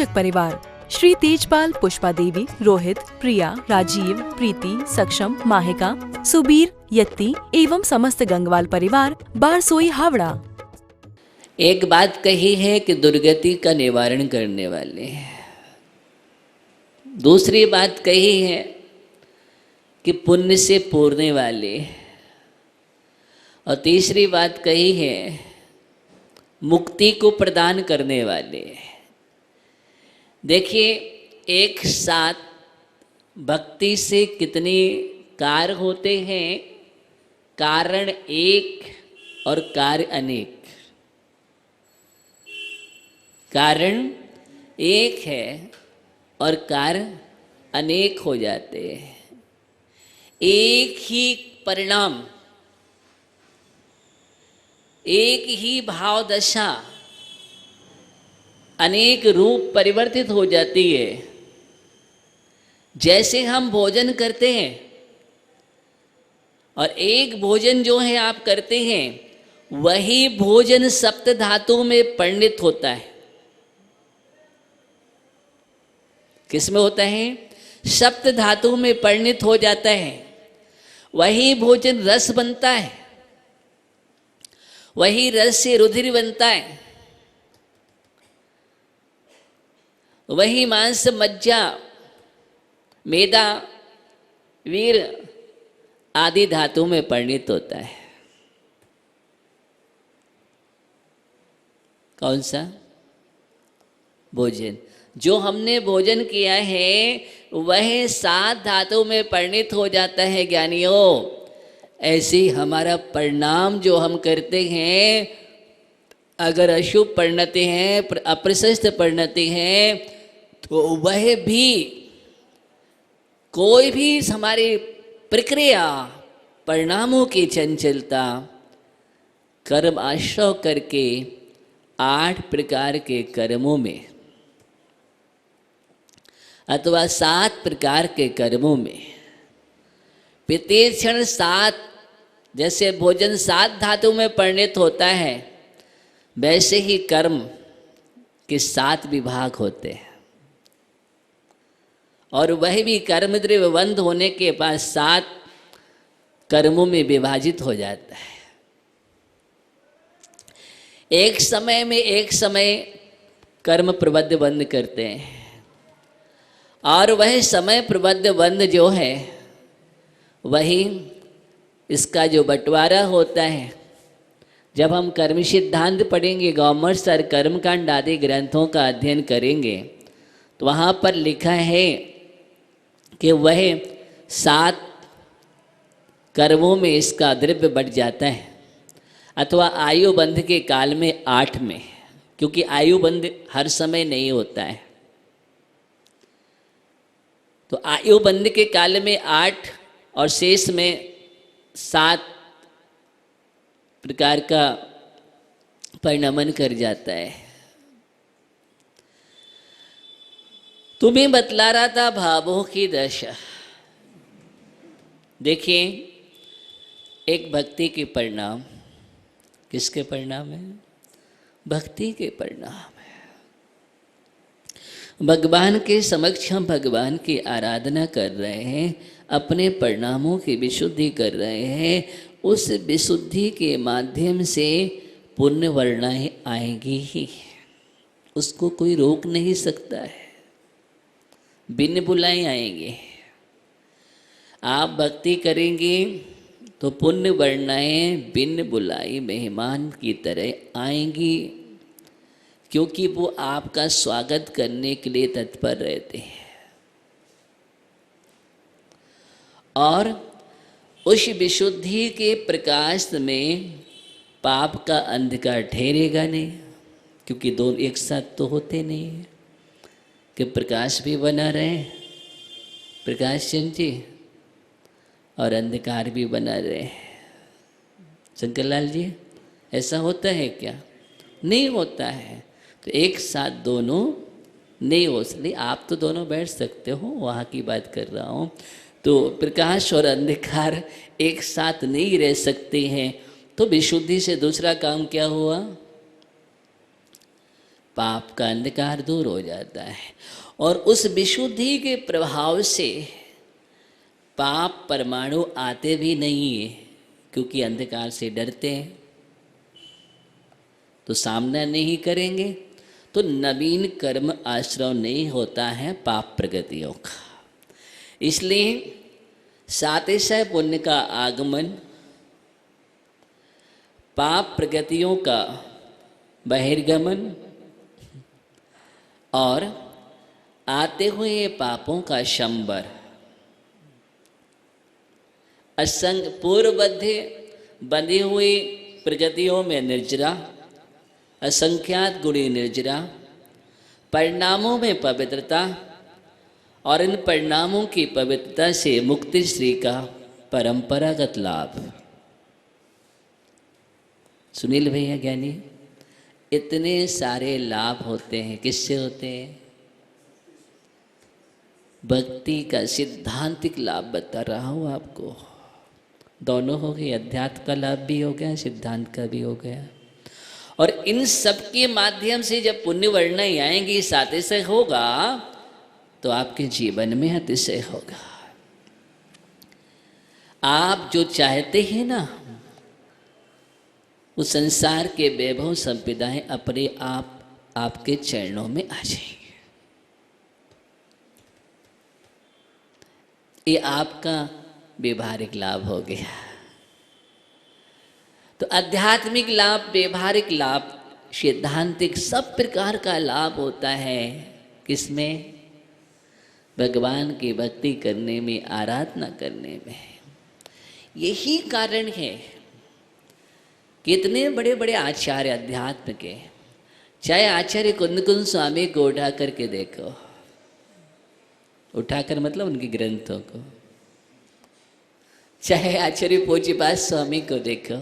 आयोजक परिवार श्री तेजपाल, पुष्पा देवी, रोहित, प्रिया, राजीव, प्रीति, सक्षम, माहिका, सुबीर, यत्ती एवं समस्त गंगवाल परिवार, बारसोई, हावड़ा। एक बात कही है कि दुर्गति का निवारण करने वाले हैं। दूसरी बात कही है कि पुण्य से पूरने वाले, और तीसरी बात कही है मुक्ति को प्रदान करने वाले। देखिए, एक साथ भक्ति से कितने कार्य होते हैं। कारण एक और कार्य अनेक। कारण एक है और कार्य अनेक हो जाते हैं। एक ही परिणाम, एक ही भाव दशा अनेक रूप परिवर्तित हो जाती है। जैसे हम भोजन करते हैं और एक भोजन जो है आप करते हैं, वही भोजन सप्त धातु में परिणित होता है। किसमें होता है? सप्त धातु में परिणित हो जाता है। वही भोजन रस बनता है, वही रस से रुधिर बनता है, वही मांस, मज्जा, मेदा, वीर आदि धातु में परिणित होता है। कौन सा भोजन? जो हमने भोजन किया है वह सात धातु में परिणित हो जाता है ज्ञानियों। ऐसे ही हमारा परिणाम जो हम करते हैं, अगर अशुभ परिणति है, अप्रशस्त परिणति है, तो वह भी कोई भी हमारी प्रक्रिया, परिणामों की चंचलता, कर्म आश्रय करके 8 प्रकार के कर्मों में अथवा 7 प्रकार के कर्मों में, पितेक्षण 7, जैसे भोजन 7 धातु में परिणित होता है, वैसे ही कर्म के 7 विभाग होते हैं। और वह भी कर्म द्रव्य बंध होने के बाद 7 कर्मों में विभाजित हो जाता है। एक समय कर्म प्रबद्ध बंद करते हैं, और वह समय प्रबद्ध बंद जो है, वही इसका जो बंटवारा होता है। जब हम कर्म सिद्धांत पढ़ेंगे, गौमर्स और कर्मकांड आदि ग्रंथों का अध्ययन करेंगे, तो वहाँ पर लिखा है कि वह 7 कर्मों में इसका द्रव्य बढ़ जाता है, अथवा आयु बंध के काल में 8 में, क्योंकि आयु बंध हर समय नहीं होता है। तो आयु बंध के काल में 8 और शेष में 7 प्रकार का परिणमन कर जाता है। तुम्हें बतला रहा था भावों की दशा। देखिए, एक भक्ति के परिणाम, किसके परिणाम है? भक्ति के परिणाम है। भगवान के समक्ष हम भगवान की आराधना कर रहे हैं, अपने परिणामों की विशुद्धि कर रहे हैं। उस विशुद्धि के माध्यम से पुण्य वर्णाएं आएंगी ही, उसको कोई रोक नहीं सकता है। बिन बुलाए आएंगे। आप भक्ति करेंगे तो पुण्य वर्णाएं बिन बुलाई मेहमान की तरह आएंगी, क्योंकि वो आपका स्वागत करने के लिए तत्पर रहते हैं। और उस विशुद्धि के प्रकाश में पाप का अंधकार ठहरेगा नहीं, क्योंकि दोनों एक साथ तो होते नहीं है कि प्रकाश भी बना रहे, प्रकाश चंद जी, और अंधकार भी बना रहे। शंकरलाल जी, ऐसा होता है क्या? नहीं होता है। तो एक साथ दोनों नहीं हो सकते। आप तो दोनों बैठ सकते हो, वहाँ की बात कर रहा हूँ। तो प्रकाश और अंधकार एक साथ नहीं रह सकते हैं। तो विशुद्धि से दूसरा काम क्या हुआ? पाप का अंधकार दूर हो जाता है। और उस विशुद्धि के प्रभाव से पाप परमाणु आते भी नहीं है, क्योंकि अंधकार से डरते हैं, तो सामना नहीं करेंगे, तो नवीन कर्म आश्रव नहीं होता है पाप प्रगतियों का। इसलिए सातिशय पुण्य का आगमन पाप प्रगतियों का बहिर्गमन और आते हुए पापों का शंबर, असंग पूर्वबद्ध बंधी हुई प्रगतियों में निर्जरा, असंख्यात गुणी निर्जरा, परिणामों में पवित्रता और इन परिणामों की पवित्रता से मुक्ति श्री का परंपरागत लाभ। सुनील भैया ज्ञानी, इतने सारे लाभ होते हैं, किससे होते हैं? भक्ति का सिद्धांतिक लाभ बता रहा हूँ आपको। दोनों हो गए, अध्यात्म का लाभ भी हो गया, सिद्धांत का भी हो गया। और इन सब के माध्यम से जब पुण्य वर्णाएं आएंगी, सातिशय होगा, तो आपके जीवन में अतिशय होगा। आप जो चाहते हैं ना, उस संसार के वैभव संपदाएं अपने आप आपके चरणों में आ जाएंगे। ये आपका व्यवहारिक लाभ हो गया। तो आध्यात्मिक लाभ, व्यवहारिक लाभ, सिद्धांतिक, सब प्रकार का लाभ होता है किसमें? भगवान की भक्ति करने में, आराधना करने में। यही कारण है कितने बड़े बड़े आचार्य अध्यात्म के, चाहे आचार्य कुंदकुंद स्वामी को उठा करके देखो, उठाकर मतलब उनके ग्रंथों को, चाहे आचार्य पूज्यपाद स्वामी को देखो,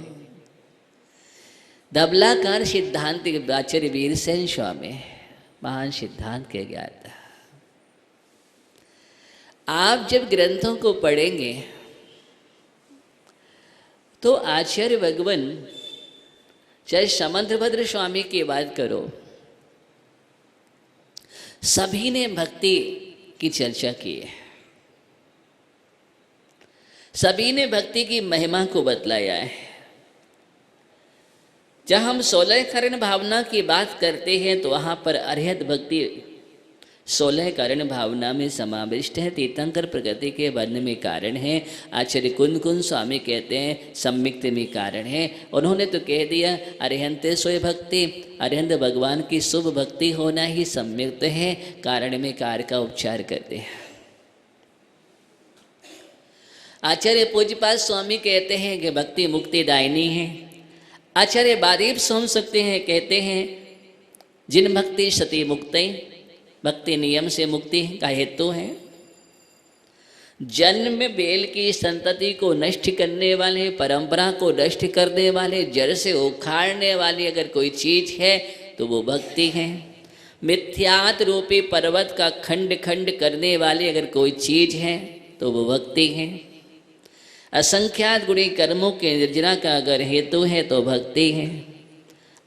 धबलाकार सिद्धांत आचार्य वीरसेन स्वामी, महान सिद्धांत के ज्ञाता। आप जब ग्रंथों को पढ़ेंगे तो आचार्य भगवान, चाहे समंतभद्र स्वामी की बात करो, सभी ने भक्ति की चर्चा की है, सभी ने भक्ति की महिमा को बतलाया है। जब हम 16 करण भावना की बात करते हैं तो वहाँ पर अरहत भक्ति 16 कारण भावना में समाविष्ट है। तीर्थंकर प्रगति के वर्णन में कारण है। आचार्य कुंदकुंद स्वामी कहते हैं सम्मिक्त में कारण है। उन्होंने तो कह दिया अरिहंते सोय भक्ति, अरिहंत भगवान की शुभ भक्ति होना ही सम्मिक्त है, कारण में कार्य का उपचार करते हैं। आचार्य पूज्यपाद स्वामी कहते हैं कि भक्ति मुक्ति दायिनी है। आचार्य बारीब सुन सकते हैं, कहते हैं जिन भक्ति सती मुक्ति, भक्ति नियम से मुक्ति का हेतु है। जन्म में बेल की संतति को नष्ट करने वाले, परंपरा को नष्ट करने वाले, जड़ से उखाड़ने वाली अगर कोई चीज है तो वो भक्ति है। मिथ्यात रूपी पर्वत का खंड खंड करने वाली अगर कोई चीज है तो वो भक्ति है। असंख्यात गुणी कर्मों के निर्जना का अगर हेतु है तो भक्ति है।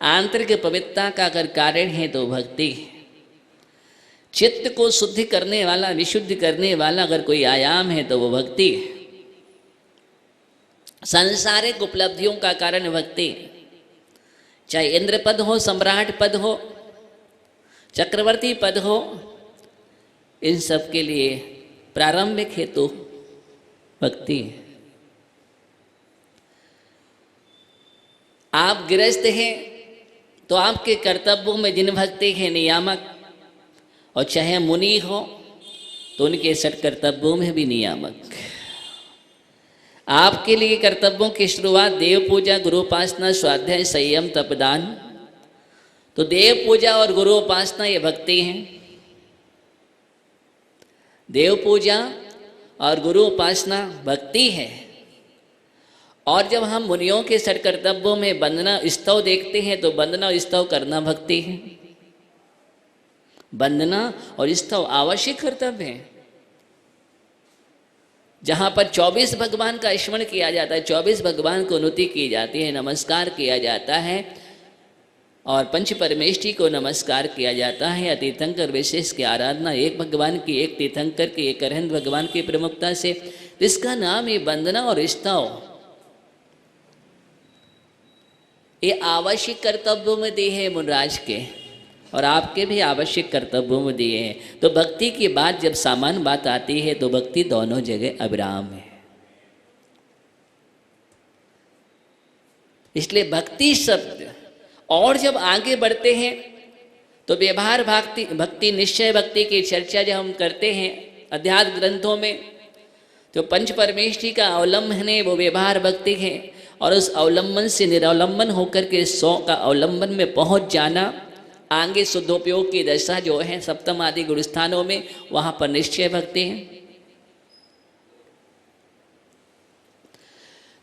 आंतरिक पवित्रता का अगर कारण है तो भक्ति है। चित्त को शुद्ध करने वाला, विशुद्ध करने वाला अगर कोई आयाम है तो वो भक्ति है। सांसारिक उपलब्धियों का कारण भक्ति, चाहे इंद्र पद हो, सम्राट पद हो, चक्रवर्ती पद हो, इन सब के लिए प्रारंभिक हेतु भक्ति है। आप गृहस्थ हैं तो आपके कर्तव्यों में जिन भक्ति है नियामक, और चाहे मुनि हो तो उनके सठ कर्तव्यों में भी नियामक। आपके लिए कर्तव्यों की शुरुआत देव पूजा, गुरु उपासना, स्वाध्याय, संयम, तपदान। तो देव पूजा और गुरु उपासना ये भक्ति है। देव पूजा और गुरु उपासना भक्ति है। और जब हम मुनियों के सठ कर्तव्यों में वंदना स्तव देखते हैं तो वंदना और स्तव करना भक्ति है। वंदना और स्तव आवश्यक कर्तव्य है। जहां पर 24 भगवान का स्मरण किया जाता है, 24 भगवान को नुति की जाती है, नमस्कार किया जाता है, और पंच परमेष्ठी को नमस्कार किया जाता है। या तीर्थंकर विशेष की आराधना एक भगवान की, एक तीर्थंकर की, एक अरहंत भगवान की प्रमुखता से, जिसका नाम ही वंदना और स्तव, ये आवश्यक कर्तव्यों में दिए हैं मुनराज के, और आपके भी आवश्यक कर्तव्यों में दिए हैं। तो भक्ति की बात जब सामान्य बात आती है तो भक्ति दोनों जगह अविराम है। इसलिए भक्ति शब्द, और जब आगे बढ़ते हैं तो व्यवहार भक्ति निश्चय भक्ति की चर्चा जब हम करते हैं अध्यात्म ग्रंथों में, तो पंच परमेष्ठी का अवलंबन है वो व्यवहार भक्ति है। और उस अवलंबन से निरवलंबन होकर के 100 का अवलंबन में पहुंच जाना, आगे शुद्धोपयोग की दशा जो है सप्तम आदि गुरुस्थानों में, वहां पर निश्चय भक्ति है।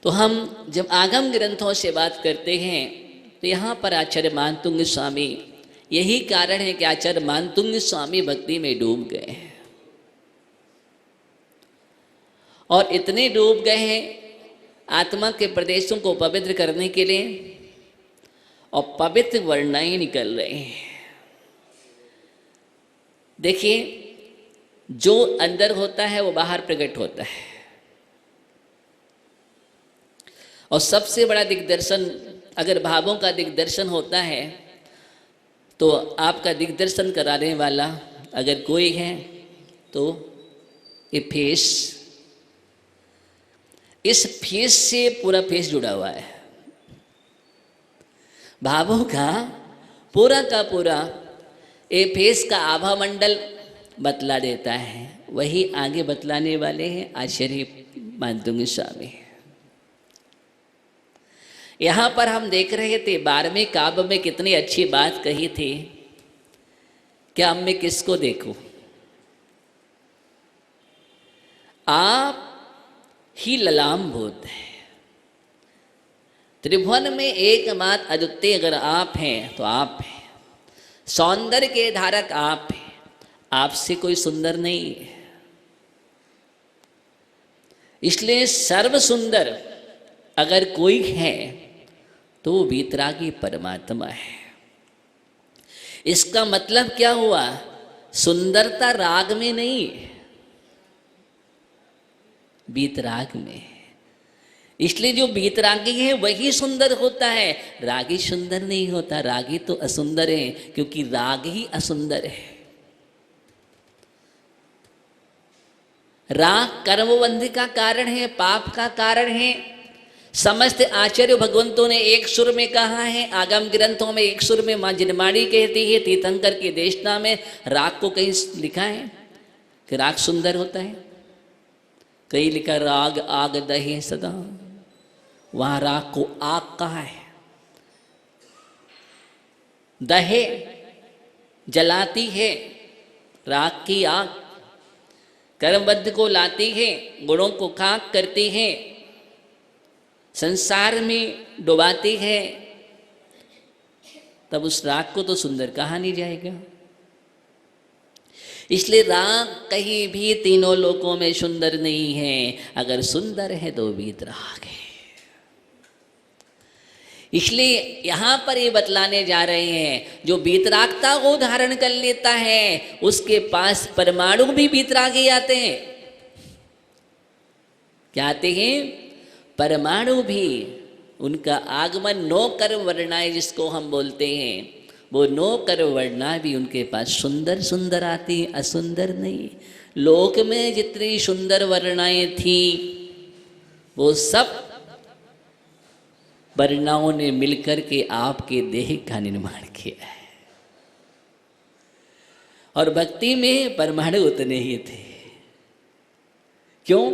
तो हम जब आगम ग्रंथों से बात करते हैं तो यहाँ पर आचार्य मानतुंग स्वामी, यही कारण है कि आचार्य मानतुंग स्वामी भक्ति में डूब गए हैं, और इतने डूब गए हैं आत्मा के प्रदेशों को पवित्र करने के लिए, और पवित्र वर्णाएं निकल रहे हैं। देखिए, जो अंदर होता है वो बाहर प्रकट होता है, और सबसे बड़ा दिग्दर्शन, अगर भावों का दिग्दर्शन होता है तो आपका दिग्दर्शन कराने वाला अगर कोई है तो ये फेस, इस फेस से पूरा फेस जुड़ा हुआ है। भावों का पूरा ये फेस का आभा मंडल बतला देता है। वही आगे बतलाने वाले हैं आचार्य मानतुंग स्वामी। यहाँ पर हम देख रहे थे 12वें काव्य में कितनी अच्छी बात कही थी, क्या अब मैं किसको देखूं, आप ही ललाम भूत है। त्रिभुवन में एकमात्र अद्वितीय अगर आप हैं तो आप हैं, सौंदर्य के धारक आप हैं, आपसे कोई सुंदर नहीं है। इसलिए सर्व सुंदर अगर कोई है तो वो वीतरागी परमात्मा है। इसका मतलब क्या हुआ, सुंदरता राग में नहीं, वीतराग में। इसलिए जो वीतरागी है वही सुंदर होता है, रागी सुंदर नहीं होता। रागी तो असुंदर है, क्योंकि राग ही असुंदर है। राग कर्मबंध का कारण है, पाप का कारण है। समस्त आचार्य भगवंतों ने एक सुर में कहा है, आगम ग्रंथों में एक सुर में मां जिनमाड़ी कहती है, तीर्थंकर की देशना में राग को कहीं लिखा है कि राग सुंदर होता है, कहीं लिखा राग आग दहे सदा, वहां राग को आग कहा है। दहे जलाती है, राग की आग कर्मबद्ध को लाती है, गुणों को खाक करती है, संसार में डुबाती है। तब उस राग को तो सुंदर कहा नहीं जाएगा। इसलिए राग कहीं भी तीनों लोकों में सुंदर नहीं है। अगर सुंदर है तो वीतराग है। इसलिए यहां पर ये बतलाने जा रहे हैं, जो वीतरागता को धारण कर लेता है उसके पास परमाणु भी वीतरागी आते हैं। क्या आते हैं? परमाणु भी। उनका आगमन 9 कर्म वर्णाएं जिसको हम बोलते हैं, वो 9 कर्म वर्णा भी उनके पास सुंदर सुंदर आती, असुंदर नहीं। लोक में जितनी सुंदर वर्णाएं थी वो सब वर्णाओं ने मिलकर के आपके देह का निर्माण किया है। और भक्ति में परमाणु उतने ही थे। क्यों?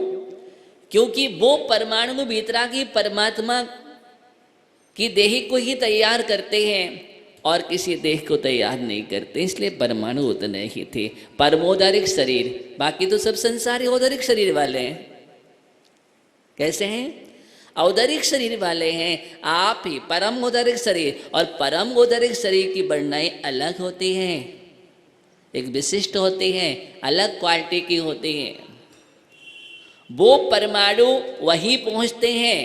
क्योंकि वो परमाणु वीतरागी परमात्मा की देह को ही तैयार करते हैं और किसी देह को तैयार नहीं करते। इसलिए परमाणु उतने ही थे। परमोदरिक शरीर, बाकी तो सब संसारी औदरिक शरीर वाले हैं। कैसे हैं? औदरिक शरीर वाले हैं। आप ही परम उदरिक शरीर, और परम उदरिक शरीर की वर्णाएं अलग होती हैं, एक विशिष्ट होती हैं, अलग क्वालिटी की होती हैं। वो परमाणु वही पहुंचते हैं।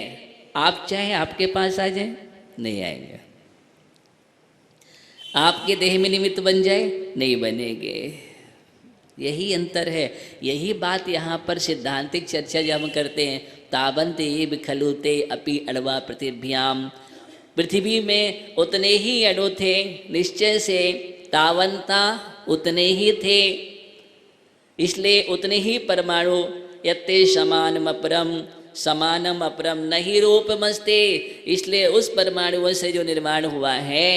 आप चाहे आपके पास आ जाए, नहीं आएंगे। आपके देह में निमित्त बन जाए, नहीं बनेंगे। यही अंतर है। यही बात यहाँ पर सिद्धांतिक चर्चा जब हम करते हैं, तावंत एव खलु ते अपि अणवा पृथिव्याम, पृथ्वी में उतने ही अणु थे, निश्चय से तावंता उतने ही थे, इसलिए उतने ही परमाणु, यत्ते समानम अपरम, समानम अपरम नहीं रूपमस्ते, इसलिए उस परमाणुओं से जो निर्माण हुआ है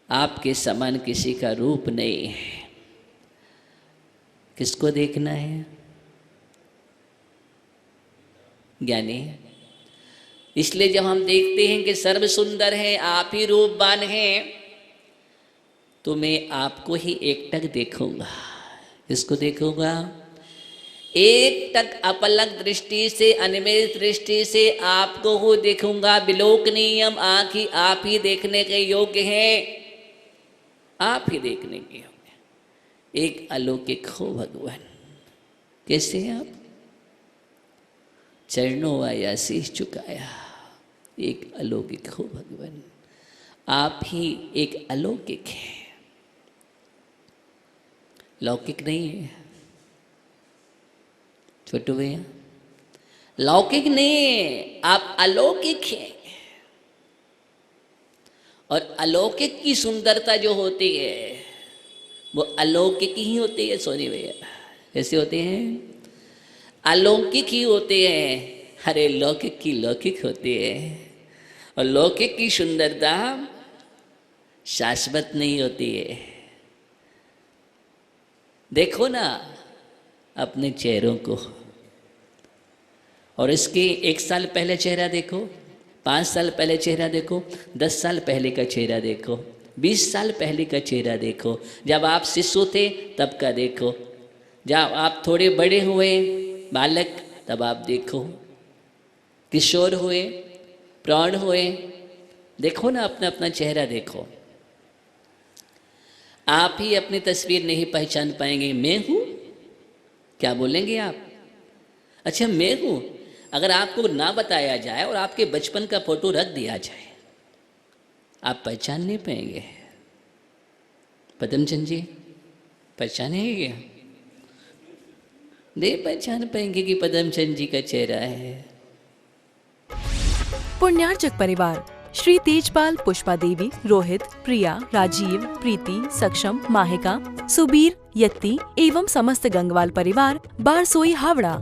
आपके समान किसी का रूप नहीं है। किसको देखना है? ज्ञानी। इसलिए जब हम देखते हैं कि सर्व सुंदर है, आप ही रूपवान हैं, तो मैं आपको ही एकटक देखूंगा। किसको देखूंगा? एकटक अपलक दृष्टि से, अनिमेष दृष्टि से आपको ही देखूंगा। विलोकनीयम, आँख ही आप ही देखने के योग्य हैं, आप ही देखने के योग्य। एक अलौकिक हो भगवान। कैसे हैं आप? चरणों आया, शीश झुकाया, एक अलौकिक हो भगवान। आप ही एक अलौकिक है, लौकिक नहीं है। छोटू भैया, लौकिक नहीं है, आप अलौकिक हैं। और अलौकिक की सुंदरता जो होती है वो अलौकिक ही होती है। सोनी भैया, कैसे होते हैं? अलौकिक ही होते हैं। अरे लौकिक की लौकिक होती है, और लौकिक की सुंदरता शाश्वत नहीं होती है। देखो ना अपने चेहरों को, और इसके 1 साल पहले चेहरा देखो, 5 साल पहले चेहरा देखो, 10 साल पहले का चेहरा देखो, 20 साल पहले का चेहरा देखो, जब आप शिशु थे तब का देखो, जब आप थोड़े बड़े हुए बालक तब आप देखो, किशोर हुए, प्रौढ़ हुए, देखो ना अपना अपना चेहरा देखो। आप ही अपनी तस्वीर नहीं पहचान पाएंगे। मैं हूँ क्या बोलेंगे आप? अच्छा मैं हूँ, अगर आपको ना बताया जाए और आपके बचपन का फोटो रख दिया जाए, आप पहचान नहीं पाएंगे। पदमचंद जी पहचानेंगे क्या? नहीं पहचान पाएंगे कि पदमचंद जी का चेहरा है। पुण्यार्चक परिवार श्री तेजपाल, पुष्पा देवी, रोहित, प्रिया, राजीव, प्रीति, सक्षम, माहिका, सुबीर, यत्ती एवं समस्त गंगवाल परिवार, बारसोई, हावड़ा।